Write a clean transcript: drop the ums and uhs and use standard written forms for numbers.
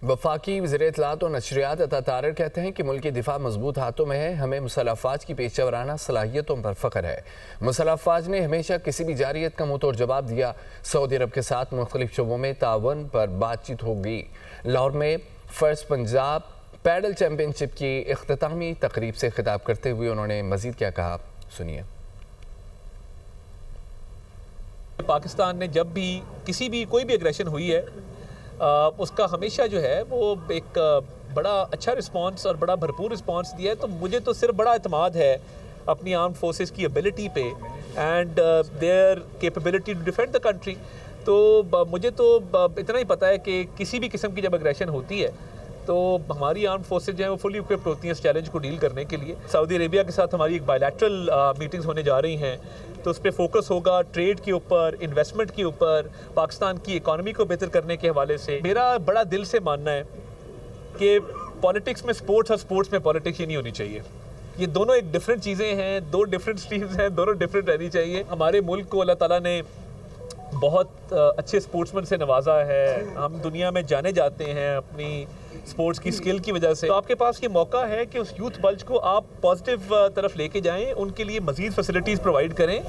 वफाकी वज़ीर इत्तलात और नशरियात अता तारिर कहते हैं कि मुल्क की दिफा मजबूत हाथों में है। हमें मुसल्लह अफ़वाज की पेशा वराना सलाहियतों पर फ़ख्र है। मुसल्लह अफ़वाज ने हमेशा किसी भी जारियत का मुँह तोड़ जवाब दिया। सऊदी अरब के साथ मुख्तलिफ शोबों में तावन पर बातचीत होगी। लाहौर में फर्स्ट पंजाब पैडल चैम्पियनशिप की इख्तितामी तकरीब से खिताब करते हुए उन्होंने मज़ीद क्या कहा, सुनिए। पाकिस्तान ने जब भी किसी भी कोई भी एग्रेशन हुई है उसका हमेशा जो है वो एक बड़ा अच्छा रिस्पांस और बड़ा भरपूर रिस्पांस दिया है। तो मुझे तो सिर्फ बड़ा इत्मीनान है अपनी आर्म्ड फोर्सेस की एबिलिटी पे and their capability to defend the country. तो मुझे तो इतना ही पता है कि किसी भी किस्म की जब एग्रेशन होती है तो हमारी आर्म्ड फोर्सेज जो हैं वो फुली इक्विप्ड होती हैं इस चैलेंज को डील करने के लिए। सऊदी अरेबिया के साथ हमारी एक बायलैटरल मीटिंग्स होने जा रही हैं, तो उस पर फोकस होगा ट्रेड के ऊपर, इन्वेस्टमेंट के ऊपर, पाकिस्तान की इकॉनमी को बेहतर करने के हवाले से। मेरा बड़ा दिल से मानना है कि पॉलिटिक्स में स्पोर्ट्स और स्पोर्ट्स में पॉलिटिक्स ही नहीं होनी चाहिए। ये दोनों एक डिफरेंट चीज़ें हैं, दो डिफरेंट स्ट्रीम्स हैं, दोनों डिफरेंट रहनी चाहिए। हमारे मुल्क को अल्लाह ताला ने बहुत अच्छे स्पोर्ट्समैन से नवाजा है। हम दुनिया में जाने जाते हैं अपनी स्पोर्ट्स की स्किल की वजह से। तो आपके पास ये मौका है कि उस यूथ बल्ज को आप पॉजिटिव तरफ लेके जाएं, उनके लिए मज़ीद फैसिलिटीज़ प्रोवाइड करें।